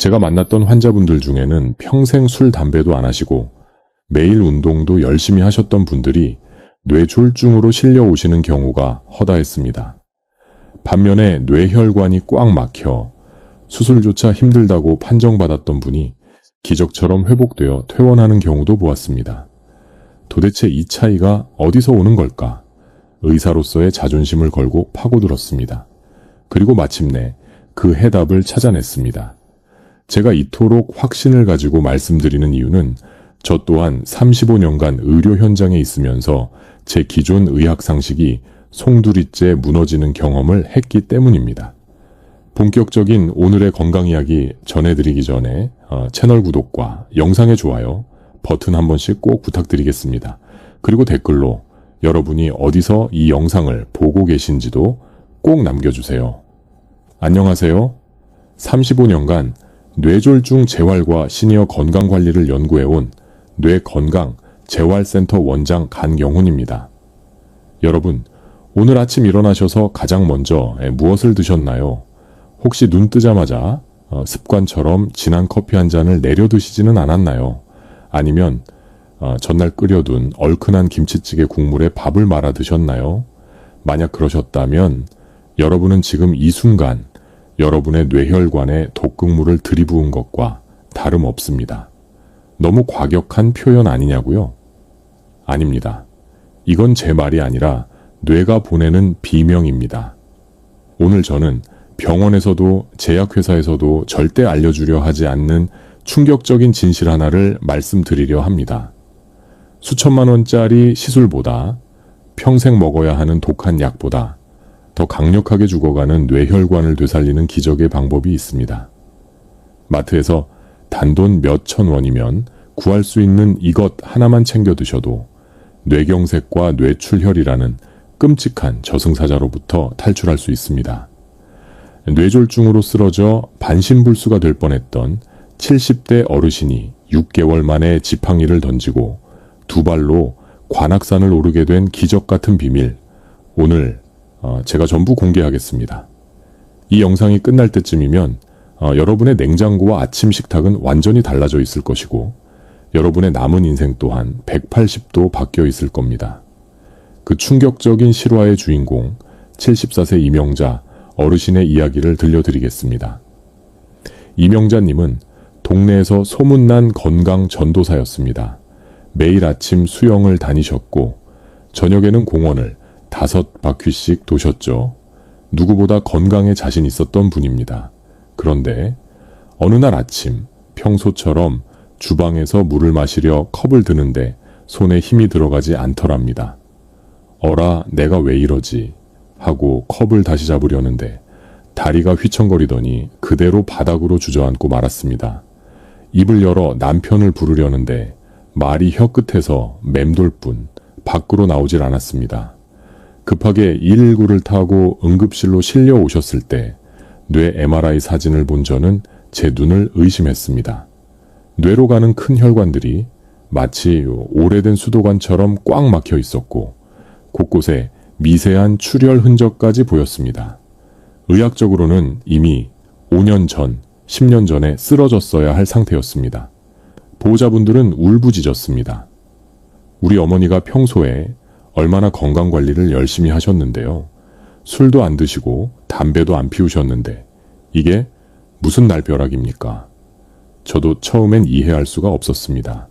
제가 만났던 환자분들 중에는 평생 술, 담배도 안 하시고 매일 운동도 열심히 하셨던 분들이 뇌졸중으로 실려 오시는 경우가 허다했습니다. 반면에 뇌혈관이 꽉 막혀 수술조차 힘들다고 판정받았던 분이 기적처럼 회복되어 퇴원하는 경우도 보았습니다. 도대체 이 차이가 어디서 오는 걸까? 의사로서의 자존심을 걸고 파고들었습니다. 그리고 마침내 그 해답을 찾아냈습니다. 제가 이토록 확신을 가지고 말씀드리는 이유는 저 또한 35년간 의료 현장에 있으면서 제 기존 의학 상식이 송두리째 무너지는 경험을 했기 때문입니다. 본격적인 오늘의 건강 이야기 전해드리기 전에 채널 구독과 영상의 좋아요 버튼 한 번씩 꼭 부탁드리겠습니다. 그리고 댓글로 여러분이 어디서 이 영상을 보고 계신지도 꼭 남겨주세요. 안녕하세요. 35년간 뇌졸중 재활과 시니어 건강관리를 연구해온 뇌건강 재활센터 원장 간경훈입니다. 여러분, 오늘 아침 일어나셔서 가장 먼저 무엇을 드셨나요? 혹시 눈 뜨자마자 습관처럼 진한 커피 한 잔을 내려 드시지는 않았나요? 아니면 전날 끓여둔 얼큰한 김치찌개 국물에 밥을 말아 드셨나요? 만약 그러셨다면 여러분은 지금 이 순간 여러분의 뇌혈관에 독극물을 들이부은 것과 다름없습니다. 너무 과격한 표현 아니냐고요? 아닙니다. 이건 제 말이 아니라 뇌가 보내는 비명입니다. 오늘 저는 병원에서도 제약회사에서도 절대 알려주려 하지 않는 충격적인 진실 하나를 말씀드리려 합니다. 수천만 원짜리 시술보다 평생 먹어야 하는 독한 약보다 더 강력하게 죽어가는 뇌혈관을 되살리는 기적의 방법이 있습니다. 마트에서 단돈 몇천 원이면 구할 수 있는 이것 하나만 챙겨 드셔도 뇌경색과 뇌출혈이라는 끔찍한 저승사자로부터 탈출할 수 있습니다. 뇌졸중으로 쓰러져 반신불수가 될 뻔했던 70대 어르신이 6개월 만에 지팡이를 던지고 두 발로 관악산을 오르게 된 기적 같은 비밀, 오늘 제가 전부 공개하겠습니다. 이 영상이 끝날 때쯤이면 여러분의 냉장고와 아침 식탁은 완전히 달라져 있을 것이고 여러분의 남은 인생 또한 180도 바뀌어 있을 겁니다. 그 충격적인 실화의 주인공 74세 이명자 어르신의 이야기를 들려드리겠습니다. 이명자님은 동네에서 소문난 건강 전도사였습니다. 매일 아침 수영을 다니셨고 저녁에는 공원을 5바퀴씩 도셨죠. 누구보다 건강에 자신 있었던 분입니다. 그런데 어느 날 아침 평소처럼 주방에서 물을 마시려 컵을 드는데 손에 힘이 들어가지 않더랍니다. 어라, 내가 왜 이러지? 하고 컵을 다시 잡으려는데 다리가 휘청거리더니 그대로 바닥으로 주저앉고 말았습니다. 입을 열어 남편을 부르려는데 말이 혀끝에서 맴돌 뿐 밖으로 나오질 않았습니다. 급하게 119를 타고 응급실로 실려 오셨을 때 뇌 MRI 사진을 본 저는 제 눈을 의심했습니다. 뇌로 가는 큰 혈관들이 마치 오래된 수도관처럼 꽉 막혀 있었고 곳곳에 미세한 출혈 흔적까지 보였습니다. 의학적으로는 이미 5년 전, 10년 전에 쓰러졌어야 할 상태였습니다. 보호자분들은 울부짖었습니다. 우리 어머니가 평소에 얼마나 건강관리를 열심히 하셨는데요. 술도 안 드시고 담배도 안 피우셨는데 이게 무슨 날벼락입니까? 저도 처음엔 이해할 수가 없었습니다.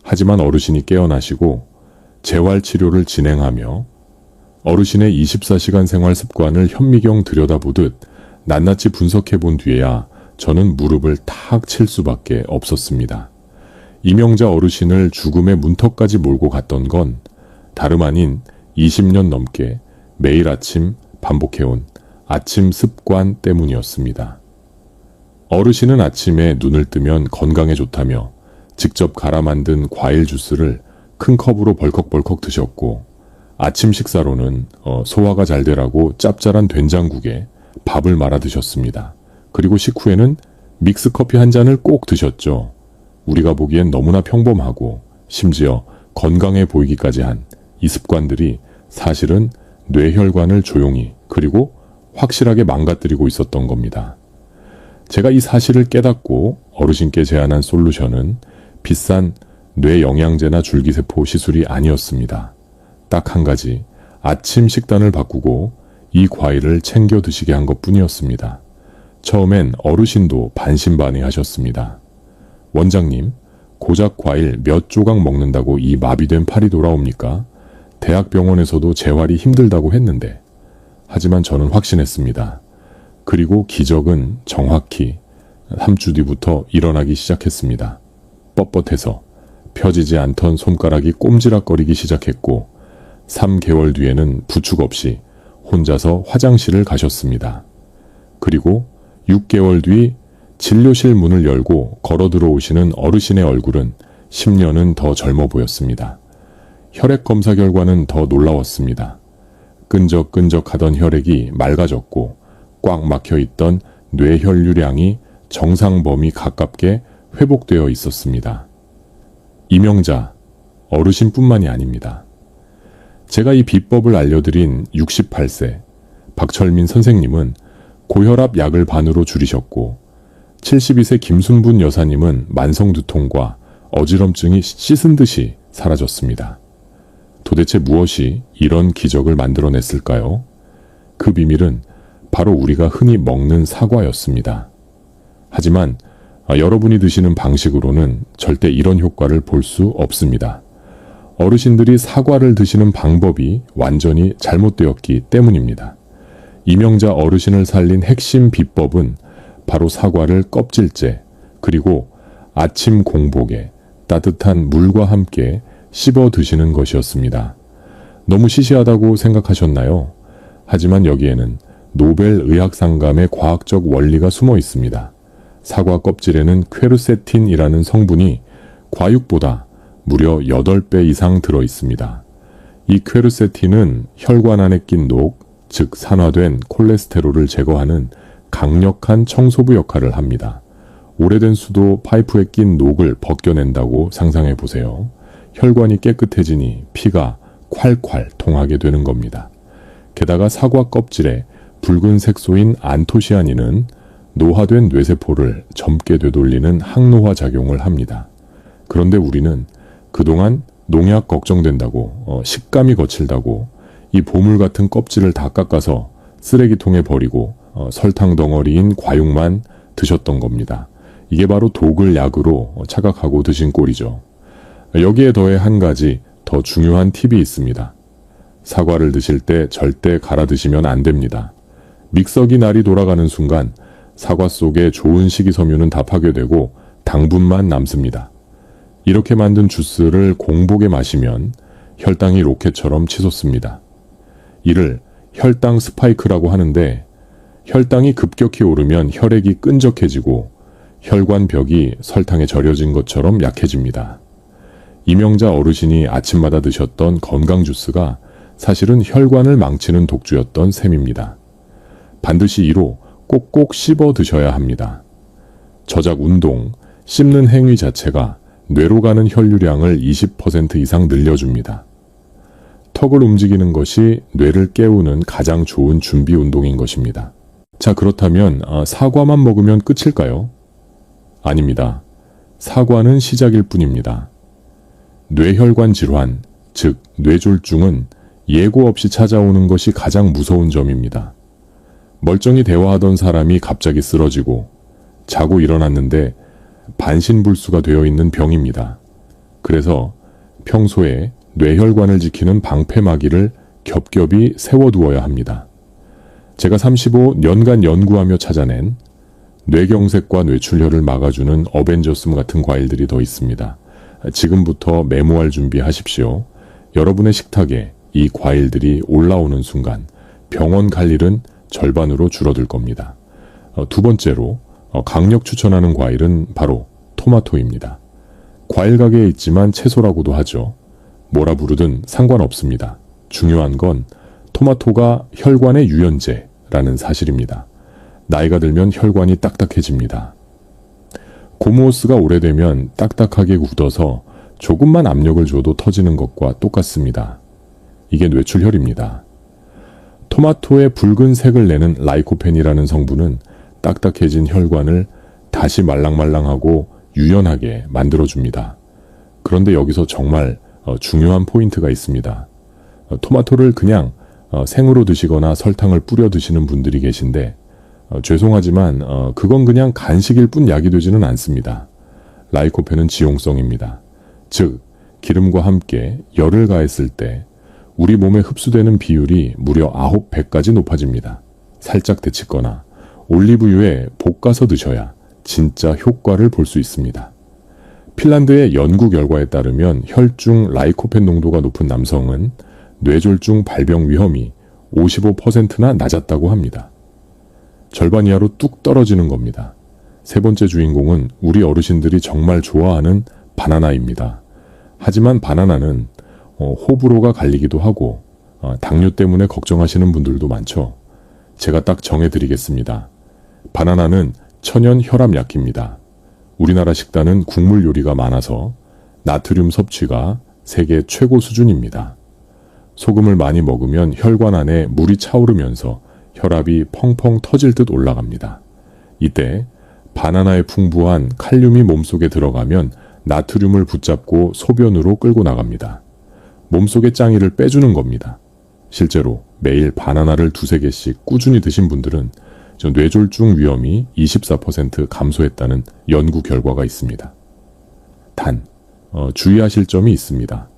하지만 어르신이 깨어나시고 재활치료를 진행하며 어르신의 24시간 생활 습관을 현미경 들여다보듯 낱낱이 분석해 본 뒤에야 저는 무릎을 탁 칠 수밖에 없었습니다. 이명자 어르신을 죽음의 문턱까지 몰고 갔던 건 다름 아닌 20년 넘게 매일 아침 반복해온 아침 습관 때문이었습니다. 어르신은 아침에 눈을 뜨면 건강에 좋다며 직접 갈아 만든 과일 주스를 큰 컵으로 벌컥벌컥 드셨고 아침 식사로는 소화가 잘 되라고 짭짤한 된장국에 밥을 말아 드셨습니다. 그리고 식후에는 믹스커피 한 잔을 꼭 드셨죠. 우리가 보기엔 너무나 평범하고 심지어 건강해 보이기까지 한 이 습관들이 사실은 뇌혈관을 조용히 그리고 확실하게 망가뜨리고 있었던 겁니다. 제가 이 사실을 깨닫고 어르신께 제안한 솔루션은 비싼 뇌 영양제나 줄기세포 시술이 아니었습니다. 딱 한 가지, 아침 식단을 바꾸고 이 과일을 챙겨 드시게 한 것뿐이었습니다. 처음엔 어르신도 반신반의하셨습니다. 원장님, 고작 과일 몇 조각 먹는다고 이 마비된 팔이 돌아옵니까? 대학병원에서도 재활이 힘들다고 했는데. 하지만 저는 확신했습니다. 그리고 기적은 정확히 3주 뒤부터 일어나기 시작했습니다. 뻣뻣해서 펴지지 않던 손가락이 꼼지락거리기 시작했고 3개월 뒤에는 부축 없이 혼자서 화장실을 가셨습니다. 그리고 6개월 뒤 진료실 문을 열고 걸어 들어오시는 어르신의 얼굴은 10년은 더 젊어 보였습니다. 혈액 검사 결과는 더 놀라웠습니다. 끈적끈적하던 혈액이 맑아졌고 꽉 막혀 있던 뇌혈류량이 정상 범위 가깝게 회복되어 있었습니다. 이명자, 어르신뿐만이 아닙니다. 제가 이 비법을 알려드린 68세 박철민 선생님은 고혈압 약을 반으로 줄이셨고 72세 김순분 여사님은 만성두통과 어지럼증이 씻은 듯이 사라졌습니다. 도대체 무엇이 이런 기적을 만들어냈을까요? 그 비밀은 바로 우리가 흔히 먹는 사과였습니다. 하지만 여러분이 드시는 방식으로는 절대 이런 효과를 볼 수 없습니다. 어르신들이 사과를 드시는 방법이 완전히 잘못되었기 때문입니다. 이명자 어르신을 살린 핵심 비법은 바로 사과를 껍질째 그리고 아침 공복에 따뜻한 물과 함께 씹어 드시는 것이었습니다. 너무 시시하다고 생각하셨나요? 하지만 여기에는 노벨 의학상감의 과학적 원리가 숨어 있습니다. 사과 껍질에는 퀘르세틴이라는 성분이 과육보다 무려 8배 이상 들어 있습니다. 이 퀘르세틴은 혈관 안에 낀 녹, 즉 산화된 콜레스테롤을 제거하는 강력한 청소부 역할을 합니다. 오래된 수도 파이프에 낀 녹을 벗겨낸다고 상상해 보세요. 혈관이 깨끗해지니 피가 콸콸 통하게 되는 겁니다. 게다가 사과 껍질에 붉은 색소인 안토시아닌은 노화된 뇌세포를 젊게 되돌리는 항노화 작용을 합니다. 그런데 우리는 그동안 농약 걱정된다고 식감이 거칠다고 이 보물 같은 껍질을 다 깎아서 쓰레기통에 버리고 설탕 덩어리인 과육만 드셨던 겁니다. 이게 바로 독을 약으로 착각하고 드신 꼴이죠. 여기에 더해 한 가지 더 중요한 팁이 있습니다. 사과를 드실 때 절대 갈아 드시면 안 됩니다. 믹서기 날이 돌아가는 순간 사과 속에 좋은 식이섬유는 다 파괴되고 당분만 남습니다. 이렇게 만든 주스를 공복에 마시면 혈당이 로켓처럼 치솟습니다. 이를 혈당 스파이크라고 하는데 혈당이 급격히 오르면 혈액이 끈적해지고 혈관 벽이 설탕에 절여진 것처럼 약해집니다. 이명자 어르신이 아침마다 드셨던 건강 주스가 사실은 혈관을 망치는 독주였던 셈입니다. 반드시 이로 꼭꼭 씹어 드셔야 합니다. 저작 운동, 씹는 행위 자체가 뇌로 가는 혈류량을 20% 이상 늘려줍니다. 턱을 움직이는 것이 뇌를 깨우는 가장 좋은 준비 운동인 것입니다. 자, 그렇다면 사과만 먹으면 끝일까요? 아닙니다. 사과는 시작일 뿐입니다. 뇌혈관 질환, 즉 뇌졸중은 예고 없이 찾아오는 것이 가장 무서운 점입니다. 멀쩡히 대화하던 사람이 갑자기 쓰러지고 자고 일어났는데 반신불수가 되어 있는 병입니다. 그래서 평소에 뇌혈관을 지키는 방패막이를 겹겹이 세워두어야 합니다. 제가 35년간 연구하며 찾아낸 뇌경색과 뇌출혈을 막아주는 어벤져스 같은 과일들이 더 있습니다. 지금부터 메모할 준비하십시오. 여러분의 식탁에 이 과일들이 올라오는 순간 병원 갈 일은 절반으로 줄어들 겁니다. 두 번째로 강력 추천하는 과일은 바로 토마토입니다. 과일 가게에 있지만 채소라고도 하죠. 뭐라 부르든 상관없습니다. 중요한 건 토마토가 혈관의 유연제라는 사실입니다. 나이가 들면 혈관이 딱딱해집니다. 고무호스가 오래되면 딱딱하게 굳어서 조금만 압력을 줘도 터지는 것과 똑같습니다. 이게 뇌출혈입니다. 토마토의 붉은 색을 내는 라이코펜이라는 성분은 딱딱해진 혈관을 다시 말랑말랑하고 유연하게 만들어줍니다. 그런데 여기서 정말 중요한 포인트가 있습니다. 토마토를 그냥 생으로 드시거나 설탕을 뿌려 드시는 분들이 계신데 죄송하지만 그건 그냥 간식일 뿐 약이 되지는 않습니다. 라이코펜은 지용성입니다. 즉 기름과 함께 열을 가했을 때 우리 몸에 흡수되는 비율이 무려 9배까지 높아집니다. 살짝 데치거나 올리브유에 볶아서 드셔야 진짜 효과를 볼 수 있습니다. 핀란드의 연구 결과에 따르면 혈중 라이코펜 농도가 높은 남성은 뇌졸중 발병 위험이 55%나 낮았다고 합니다. 절반 이하로 뚝 떨어지는 겁니다. 세 번째 주인공은 우리 어르신들이 정말 좋아하는 바나나입니다. 하지만 바나나는 호불호가 갈리기도 하고 당뇨 때문에 걱정하시는 분들도 많죠. 제가 딱 정해드리겠습니다. 바나나는 천연 혈압약입니다. 우리나라 식단은 국물 요리가 많아서 나트륨 섭취가 세계 최고 수준입니다. 소금을 많이 먹으면 혈관 안에 물이 차오르면서 혈압이 펑펑 터질 듯 올라갑니다. 이때 바나나의 풍부한 칼륨이 몸속에 들어가면 나트륨을 붙잡고 소변으로 끌고 나갑니다. 몸속의 짱이를 빼주는 겁니다. 실제로 매일 바나나를 2-3개씩 꾸준히 드신 분들은 뇌졸중 위험이 24% 감소했다는 연구 결과가 있습니다. 단, 주의하실 점이 있습니다.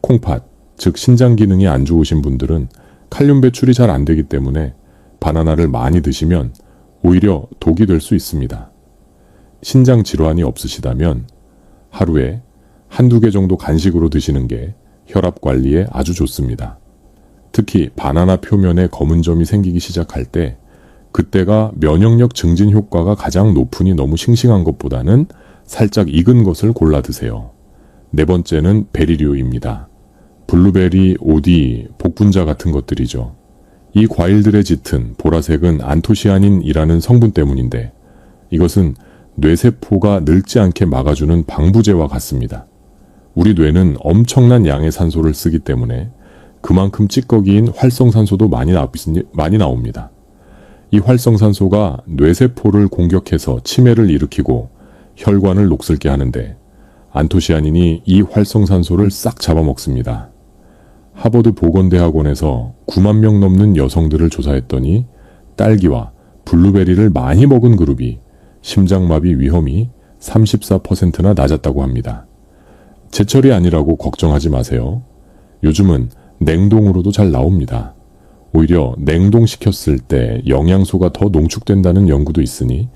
콩팥, 즉 신장 기능이 안 좋으신 분들은 칼륨 배출이 잘 안 되기 때문에 바나나를 많이 드시면 오히려 독이 될 수 있습니다. 신장 질환이 없으시다면 하루에 1-2개 정도 간식으로 드시는 게 혈압 관리에 아주 좋습니다. 특히 바나나 표면에 검은 점이 생기기 시작할 때 그때가 면역력 증진 효과가 가장 높으니 너무 싱싱한 것보다는 살짝 익은 것을 골라 드세요. 네 번째는 베리류입니다. 블루베리, 오디, 복분자 같은 것들이죠. 이 과일들의 짙은 보라색은 안토시아닌이라는 성분 때문인데 이것은 뇌세포가 늙지 않게 막아주는 방부제와 같습니다. 우리 뇌는 엄청난 양의 산소를 쓰기 때문에 그만큼 찌꺼기인 활성산소도 많이 나옵니다. 이 활성산소가 뇌세포를 공격해서 치매를 일으키고 혈관을 녹슬게 하는데 안토시아닌이 이 활성산소를 싹 잡아먹습니다. 하버드 보건대학원에서 9만 명 넘는 여성들을 조사했더니 딸기와 블루베리를 많이 먹은 그룹이 심장마비 위험이 34%나 낮았다고 합니다. 제철이 아니라고 걱정하지 마세요. 요즘은 냉동으로도 잘 나옵니다. 오히려 냉동시켰을 때 영양소가 더 농축된다는 연구도 있으니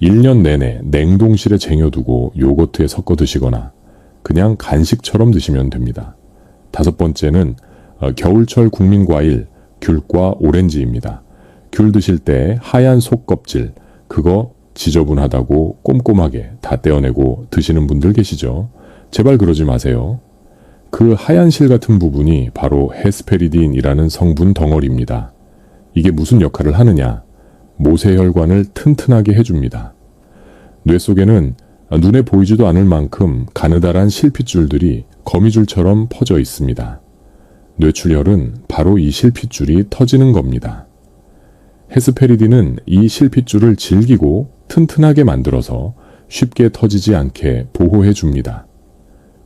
1년 내내 냉동실에 쟁여두고 요거트에 섞어 드시거나 그냥 간식처럼 드시면 됩니다. 5번째는 겨울철 국민과일 귤과 오렌지입니다. 귤 드실 때 하얀 속껍질 그거 지저분하다고 꼼꼼하게 다 떼어내고 드시는 분들 계시죠? 제발 그러지 마세요. 그 하얀 실 같은 부분이 바로 헤스페리딘이라는 성분 덩어리입니다. 이게 무슨 역할을 하느냐? 모세혈관을 튼튼하게 해줍니다. 뇌 속에는 눈에 보이지도 않을 만큼 가느다란 실핏줄들이 거미줄처럼 퍼져 있습니다. 뇌출혈은 바로 이 실핏줄이 터지는 겁니다. 헤스페리딘은 이 실핏줄을 질기고 튼튼하게 만들어서 쉽게 터지지 않게 보호해 줍니다.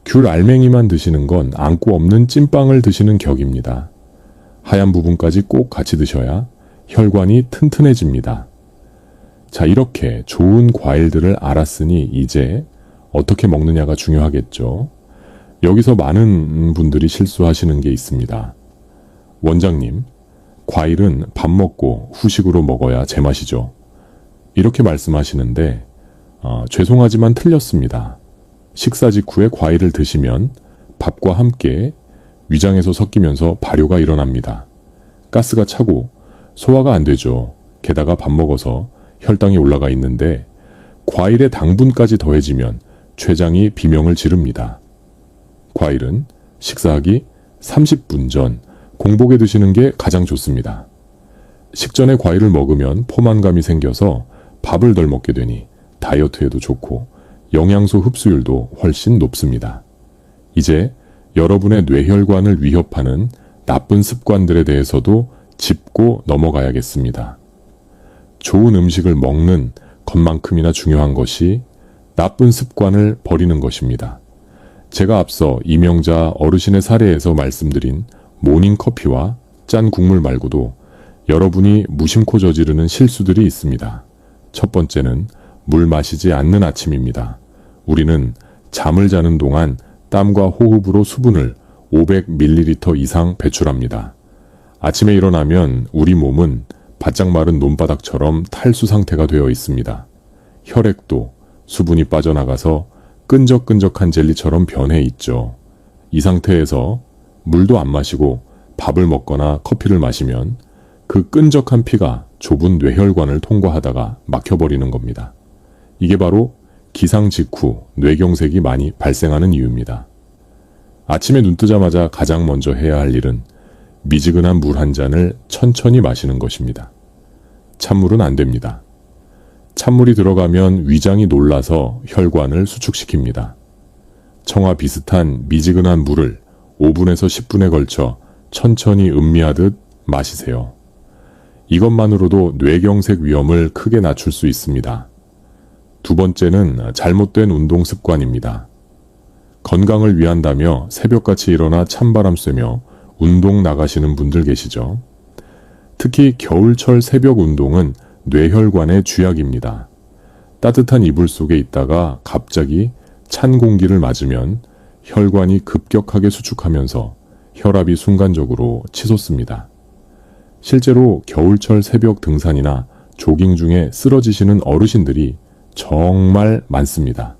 귤 알맹이만 드시는 건 안고 없는 찐빵을 드시는 격입니다. 하얀 부분까지 꼭 같이 드셔야 혈관이 튼튼해집니다. 자, 이렇게 좋은 과일들을 알았으니 이제 어떻게 먹느냐가 중요하겠죠. 여기서 많은 분들이 실수하시는 게 있습니다. 원장님, 과일은 밥 먹고 후식으로 먹어야 제맛이죠. 이렇게 말씀하시는데 죄송하지만 틀렸습니다. 식사 직후에 과일을 드시면 밥과 함께 위장에서 섞이면서 발효가 일어납니다. 가스가 차고 소화가 안 되죠. 게다가 밥 먹어서 혈당이 올라가 있는데 과일의 당분까지 더해지면 췌장이 비명을 지릅니다. 과일은 식사하기 30분 전 공복에 드시는 게 가장 좋습니다. 식전에 과일을 먹으면 포만감이 생겨서 밥을 덜 먹게 되니 다이어트에도 좋고 영양소 흡수율도 훨씬 높습니다. 이제 여러분의 뇌혈관을 위협하는 나쁜 습관들에 대해서도 짚고 넘어가야겠습니다. 좋은 음식을 먹는 것만큼이나 중요한 것이 나쁜 습관을 버리는 것입니다. 제가 앞서 이명자 어르신의 사례에서 말씀드린 모닝커피와 짠 국물 말고도 여러분이 무심코 저지르는 실수들이 있습니다. 첫 번째는 물 마시지 않는 아침입니다. 우리는 잠을 자는 동안 땀과 호흡으로 수분을 500ml 이상 배출합니다. 아침에 일어나면 우리 몸은 바짝 마른 논바닥처럼 탈수 상태가 되어 있습니다. 혈액도 수분이 빠져나가서 끈적끈적한 젤리처럼 변해 있죠. 이 상태에서 물도 안 마시고 밥을 먹거나 커피를 마시면 그 끈적한 피가 좁은 뇌혈관을 통과하다가 막혀버리는 겁니다. 이게 바로 기상 직후 뇌경색이 많이 발생하는 이유입니다. 아침에 눈 뜨자마자 가장 먼저 해야 할 일은 미지근한 물 한 잔을 천천히 마시는 것입니다. 찬물은 안 됩니다. 찬물이 들어가면 위장이 놀라서 혈관을 수축시킵니다. 청아 비슷한 미지근한 물을 5분에서 10분에 걸쳐 천천히 음미하듯 마시세요. 이것만으로도 뇌경색 위험을 크게 낮출 수 있습니다. 두 번째는 잘못된 운동 습관입니다. 건강을 위한다며 새벽같이 일어나 찬바람 쐬며 운동 나가시는 분들 계시죠? 특히 겨울철 새벽 운동은 뇌혈관의 쥐약입니다. 따뜻한 이불 속에 있다가 갑자기 찬 공기를 맞으면 혈관이 급격하게 수축하면서 혈압이 순간적으로 치솟습니다. 실제로 겨울철 새벽 등산이나 조깅 중에 쓰러지시는 어르신들이 정말 많습니다.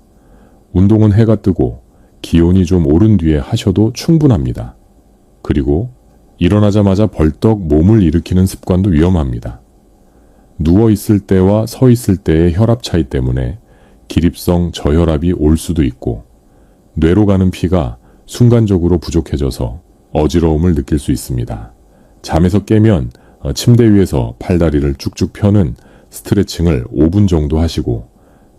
운동은 해가 뜨고 기온이 좀 오른 뒤에 하셔도 충분합니다. 그리고 일어나자마자 벌떡 몸을 일으키는 습관도 위험합니다. 누워 있을 때와 서 있을 때의 혈압 차이 때문에 기립성 저혈압이 올 수도 있고 뇌로 가는 피가 순간적으로 부족해져서 어지러움을 느낄 수 있습니다. 잠에서 깨면 침대 위에서 팔다리를 쭉쭉 펴는 스트레칭을 5분 정도 하시고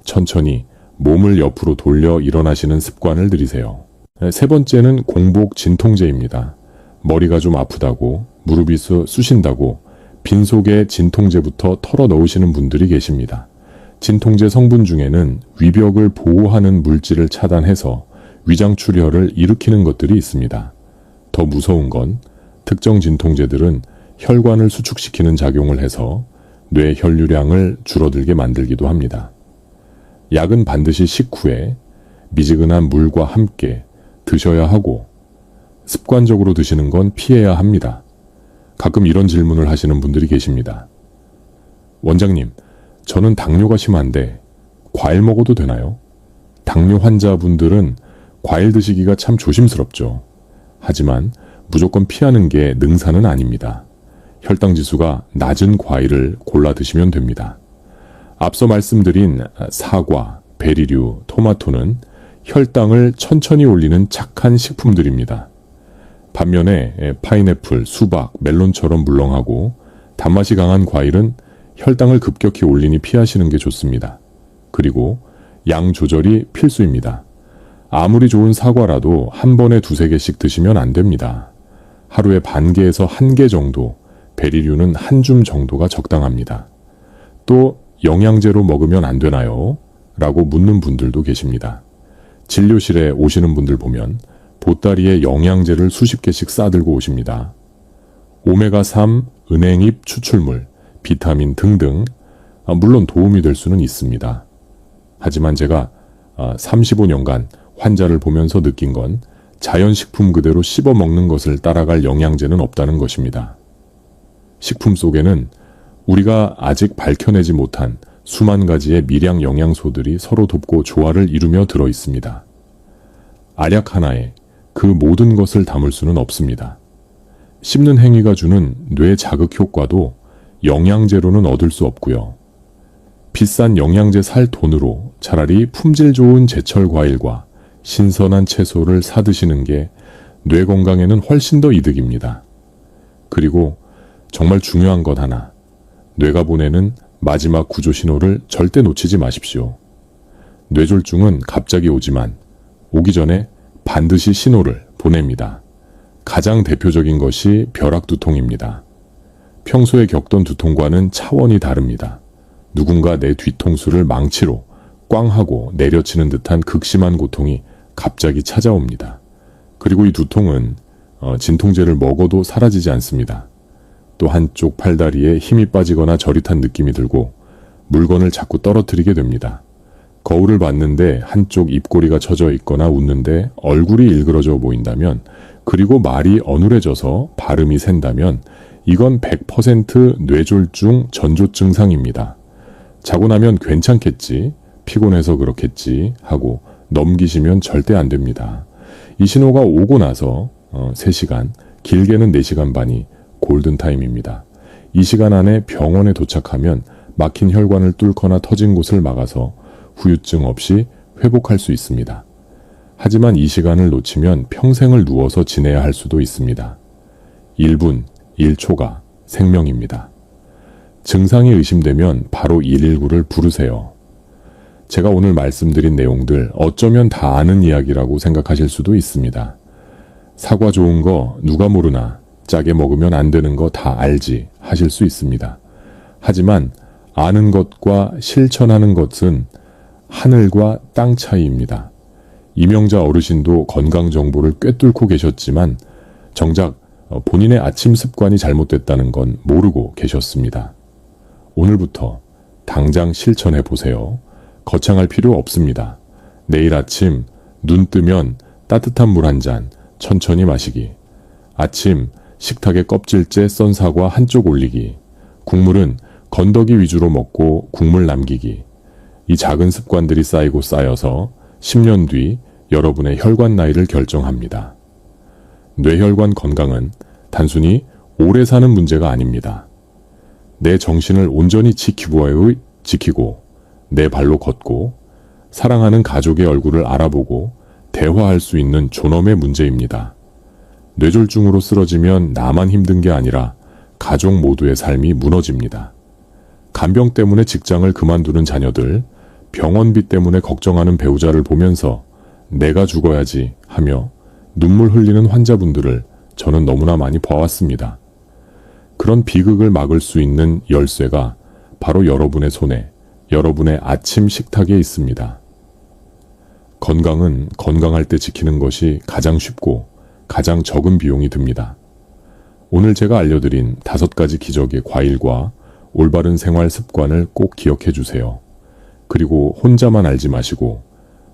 천천히 몸을 옆으로 돌려 일어나시는 습관을 들이세요. 세 번째는 공복 진통제입니다. 머리가 좀 아프다고, 무릎이 쑤신다고 빈속에 진통제부터 털어 넣으시는 분들이 계십니다. 진통제 성분 중에는 위벽을 보호하는 물질을 차단해서 위장출혈을 일으키는 것들이 있습니다. 더 무서운 건 특정 진통제들은 혈관을 수축시키는 작용을 해서 뇌 혈류량을 줄어들게 만들기도 합니다. 약은 반드시 식후에 미지근한 물과 함께 드셔야 하고 습관적으로 드시는 건 피해야 합니다. 가끔 이런 질문을 하시는 분들이 계십니다. 원장님, 저는 당뇨가 심한데 과일 먹어도 되나요? 당뇨 환자분들은 과일 드시기가 참 조심스럽죠. 하지만 무조건 피하는 게 능사는 아닙니다. 혈당 지수가 낮은 과일을 골라 드시면 됩니다. 앞서 말씀드린 사과, 베리류, 토마토는 혈당을 천천히 올리는 착한 식품들입니다. 반면에 파인애플, 수박, 멜론처럼 물렁하고 단맛이 강한 과일은 혈당을 급격히 올리니 피하시는 게 좋습니다. 그리고 양 조절이 필수입니다. 아무리 좋은 사과라도 한 번에 2-3개씩 드시면 안 됩니다. 하루에 반 개에서 1개 정도, 베리류는 한 줌 정도가 적당합니다. 또 영양제로 먹으면 안 되나요? 라고 묻는 분들도 계십니다. 진료실에 오시는 분들 보면 보따리에 영양제를 수십 개씩 싸들고 오십니다. 오메가3, 은행잎 추출물, 비타민 등등 물론 도움이 될 수는 있습니다. 하지만 제가 35년간 환자를 보면서 느낀 건 자연식품 그대로 씹어 먹는 것을 따라갈 영양제는 없다는 것입니다. 식품 속에는 우리가 아직 밝혀내지 못한 수만 가지의 미량 영양소들이 서로 돕고 조화를 이루며 들어 있습니다. 알약 하나에 그 모든 것을 담을 수는 없습니다. 씹는 행위가 주는 뇌 자극 효과도 영양제로는 얻을 수 없고요. 비싼 영양제 살 돈으로 차라리 품질 좋은 제철 과일과 신선한 채소를 사 드시는 게 뇌 건강에는 훨씬 더 이득입니다. 그리고 정말 중요한 것 하나, 뇌가 보내는 마지막 구조 신호를 절대 놓치지 마십시오. 뇌졸중은 갑자기 오지만 오기 전에 반드시 신호를 보냅니다. 가장 대표적인 것이 벼락 두통입니다. 평소에 겪던 두통과는 차원이 다릅니다. 누군가 내 뒤통수를 망치로 꽝 하고 내려치는 듯한 극심한 고통이 갑자기 찾아옵니다. 그리고 이 두통은 진통제를 먹어도 사라지지 않습니다. 또 한쪽 팔다리에 힘이 빠지거나 저릿한 느낌이 들고 물건을 자꾸 떨어뜨리게 됩니다. 거울을 봤는데 한쪽 입꼬리가 처져 있거나 웃는데 얼굴이 일그러져 보인다면, 그리고 말이 어눌해져서 발음이 샌다면 이건 100% 뇌졸중 전조 증상입니다. 자고 나면 괜찮겠지, 피곤해서 그렇겠지 하고 넘기시면 절대 안 됩니다. 이 신호가 오고 나서 3시간, 길게는 4시간 반이 골든타임입니다. 이 시간 안에 병원에 도착하면 막힌 혈관을 뚫거나 터진 곳을 막아서 후유증 없이 회복할 수 있습니다. 하지만 이 시간을 놓치면 평생을 누워서 지내야 할 수도 있습니다. 1분, 1초가 생명입니다. 증상이 의심되면 바로 119를 부르세요. 제가 오늘 말씀드린 내용들 어쩌면 다 아는 이야기라고 생각하실 수도 있습니다. 사과 좋은 거 누가 모르나, 짜게 먹으면 안 되는 거 다 알지 하실 수 있습니다. 하지만 아는 것과 실천하는 것은 하늘과 땅 차이입니다. 이명자 어르신도 건강 정보를 꿰뚫고 계셨지만 정작 본인의 아침 습관이 잘못됐다는 건 모르고 계셨습니다. 오늘부터 당장 실천해 보세요. 거창할 필요 없습니다. 내일 아침 눈 뜨면 따뜻한 물 한 잔 천천히 마시기. 아침 식탁에 껍질째 썬 사과 한쪽 올리기. 국물은 건더기 위주로 먹고 국물 남기기. 이 작은 습관들이 쌓이고 쌓여서 10년 뒤 여러분의 혈관 나이를 결정합니다. 뇌혈관 건강은 단순히 오래 사는 문제가 아닙니다. 내 정신을 온전히 지키고 내 발로 걷고 사랑하는 가족의 얼굴을 알아보고 대화할 수 있는 존엄의 문제입니다. 뇌졸중으로 쓰러지면 나만 힘든 게 아니라 가족 모두의 삶이 무너집니다. 간병 때문에 직장을 그만두는 자녀들, 병원비 때문에 걱정하는 배우자를 보면서 내가 죽어야지 하며 눈물 흘리는 환자분들을 저는 너무나 많이 봐왔습니다. 그런 비극을 막을 수 있는 열쇠가 바로 여러분의 손에, 여러분의 아침 식탁에 있습니다. 건강은 건강할 때 지키는 것이 가장 쉽고 가장 적은 비용이 듭니다. 오늘 제가 알려드린 5가지 기적의 과일과 올바른 생활 습관을 꼭 기억해 주세요. 그리고 혼자만 알지 마시고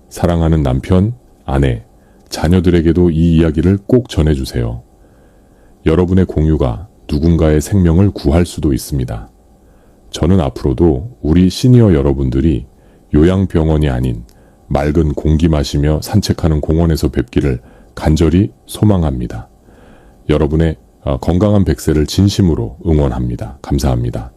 사랑하는 남편, 아내, 자녀들에게도 이 이야기를 꼭 전해주세요. 여러분의 공유가 누군가의 생명을 구할 수도 있습니다. 저는 앞으로도 우리 시니어 여러분들이 요양병원이 아닌 맑은 공기 마시며 산책하는 공원에서 뵙기를 간절히 소망합니다. 여러분의 건강한 100세를 진심으로 응원합니다. 감사합니다.